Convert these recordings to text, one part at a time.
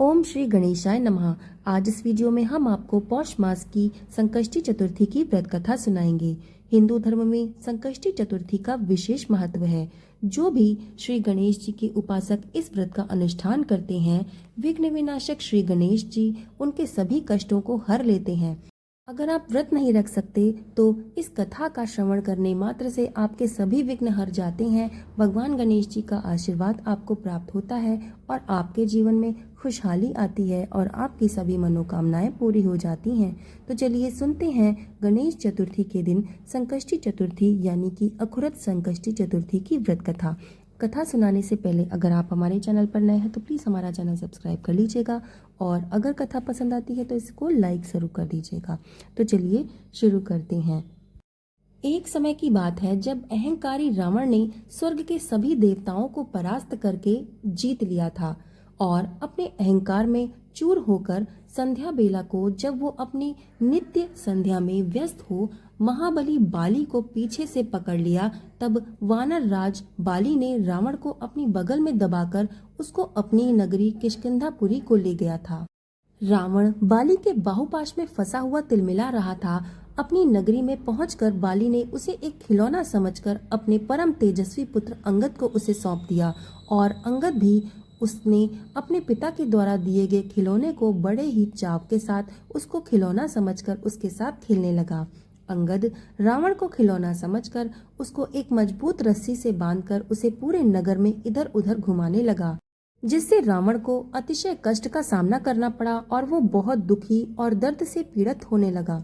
ओम श्री गणेशाय नमः। आज इस वीडियो में हम आपको पौष मास की संकष्टी चतुर्थी की व्रत कथा सुनाएंगे। हिंदू धर्म में संकष्टी चतुर्थी का विशेष महत्व है। जो भी श्री गणेश जी के उपासक इस व्रत का अनुष्ठान करते हैं, विघ्न विनाशक श्री गणेश जी उनके सभी कष्टों को हर लेते हैं। अगर आप व्रत नहीं रख सकते तो इस कथा का श्रवण करने मात्र से आपके सभी विघ्न हर जाते हैं। भगवान गणेश जी का आशीर्वाद आपको प्राप्त होता है और आपके जीवन में खुशहाली आती है और आपकी सभी मनोकामनाएं पूरी हो जाती हैं। तो चलिए सुनते हैं गणेश चतुर्थी के दिन संकष्टी चतुर्थी यानी कि अखुरत संकष्टी चतुर्थी की व्रत कथा। कथा सुनाने से पहले अगर आप हमारे चैनल पर नए हैं तो प्लीज़ हमारा चैनल सब्सक्राइब कर लीजिएगा और अगर कथा पसंद आती है तो इसको लाइक ज़रूर कर दीजिएगा। तो चलिए शुरू करते हैं। एक समय की बात है जब अहंकारी रावण ने स्वर्ग के सभी देवताओं को परास्त करके जीत लिया था और अपने अहंकार में चूर होकर संध्या बेला को जब वो अपनी नित्य संध्या में व्यस्त हो महाबली बाली को पीछे से पकड़ लिया, तब वानर राज बाली ने रावण को अपनी बगल में दबाकर उसको अपनी नगरी किष्किंधापुरी को ले गया था। रावण बाली के बाहुपाश में फंसा हुआ तिलमिला रहा था। अपनी नगरी में पहुंचकर बाली ने उसे एक खिलौना समझकर अपने परम तेजस्वी पुत्र अंगद को उसे सौंप दिया और अंगद भी उसने अपने पिता के द्वारा दिए गए खिलौने को बड़े ही चाव के साथ उसको खिलौना समझकर उसके साथ खेलने लगा। अंगद रावण को खिलौना समझकर उसको एक मजबूत रस्सी से बांधकर उसे पूरे नगर में इधर उधर घुमाने लगा, जिससे रावण को अतिशय कष्ट का सामना करना पड़ा और वो बहुत दुखी और दर्द से पीड़ित होने लगा।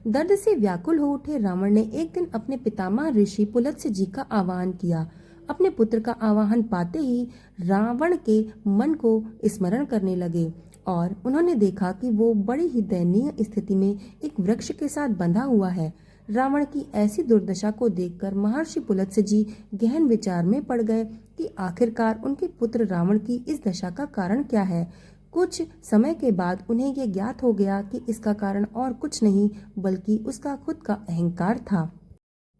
दर्द से व्याकुल हो उठे रावण ने एक दिन अपने पितामह ऋषि पुलत्स्य जी का आह्वान किया। अपने पुत्र का आह्वान पाते ही रावण के मन को स्मरण करने लगे और उन्होंने देखा कि वो बड़ी ही दयनीय स्थिति में एक वृक्ष के साथ बंधा हुआ है। रावण की ऐसी दुर्दशा को देखकर महर्षि पुलत्स्य जी गहन विचार में पड़ गए कि आखिरकार उनके पुत्र रावण की इस दशा का कारण क्या है। कुछ समय के बाद उन्हें यह ज्ञात हो गया कि इसका कारण और कुछ नहीं बल्कि उसका खुद का अहंकार था।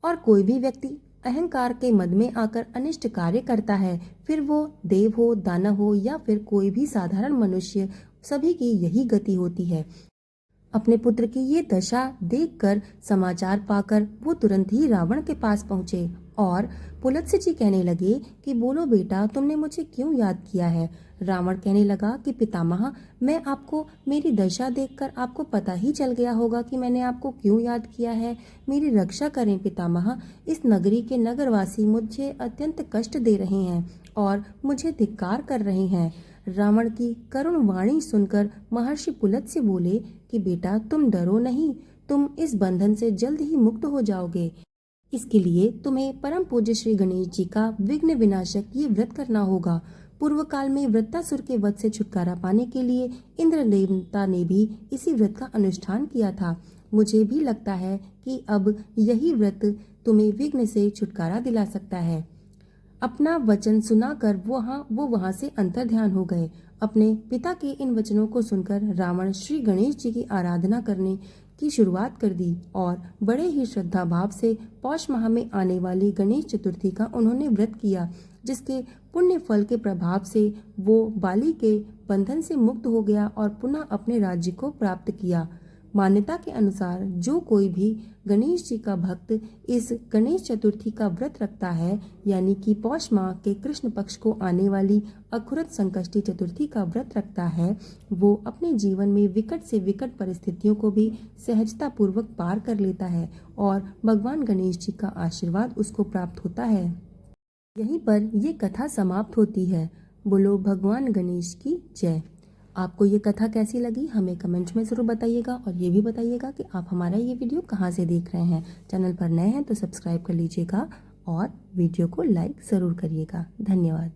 और कोई भी व्यक्ति अहंकार के मद में आकर अनिष्ट कार्य करता है, फिर वो देव हो, दानव हो या फिर कोई भी साधारण मनुष्य, सभी की यही गति होती है। अपने पुत्र की ये दशा देखकर समाचार पाकर वो तुरंत ही रावण के पास पहुंचे और पुलत्स्य जी कहने लगे कि बोलो बेटा, तुमने मुझे क्यों याद किया है। रावण कहने लगा कि पितामह, मैं आपको मेरी दशा देखकर आपको पता ही चल गया होगा कि मैंने आपको क्यों याद किया है। मेरी रक्षा करें पितामह, इस नगरी के नगरवासी मुझे अत्यंत कष्ट दे रहे हैं और मुझे धिक्कार कर रहे हैं। रावण की करुण वाणी सुनकर महर्षि पुलत्स्य बोले कि बेटा, तुम डरो नहीं, तुम इस बंधन से जल्द ही मुक्त हो जाओगे। इसके लिए तुम्हें परम पूज्य श्री गणेश जी का विघ्न विनाशक ये व्रत करना होगा। पूर्व काल में वृत्तासुर के वध से छुटकारा पाने के लिए इंद्र देवता ने भी इसी व्रत का अनुष्ठान किया था। मुझे भी लगता है कि अब यही व्रत तुम्हें विघ्न से छुटकारा दिला सकता है। अपना वचन सुनाकर वो वहां से अंतर्ध्यान हो गए। अपने पिता के इन वचनों को सुनकर रावण श्री गणेश जी की आराधना करने की शुरुआत कर दी और बड़े ही श्रद्धा भाव से पौष माह में आने वाली गणेश चतुर्थी का उन्होंने व्रत किया, जिसके पुण्य फल के प्रभाव से वो बाली के बंधन से मुक्त हो गया और पुनः अपने राज्य को प्राप्त किया। मान्यता के अनुसार जो कोई भी गणेश जी का भक्त इस गणेश चतुर्थी का व्रत रखता है, यानी कि पौष माह के कृष्ण पक्ष को आने वाली अखुरत संकष्टी चतुर्थी का व्रत रखता है, वो अपने जीवन में विकट से विकट परिस्थितियों को भी सहजता पूर्वक पार कर लेता है और भगवान गणेश जी का आशीर्वाद उसको प्राप्त होता है। यहीं पर ये कथा समाप्त होती है। बोलो भगवान गणेश की जय। आपको ये कथा कैसी लगी हमें कमेंट्स में ज़रूर बताइएगा और ये भी बताइएगा कि आप हमारा ये वीडियो कहाँ से देख रहे हैं। चैनल पर नए हैं तो सब्सक्राइब कर लीजिएगा और वीडियो को लाइक ज़रूर करिएगा। धन्यवाद।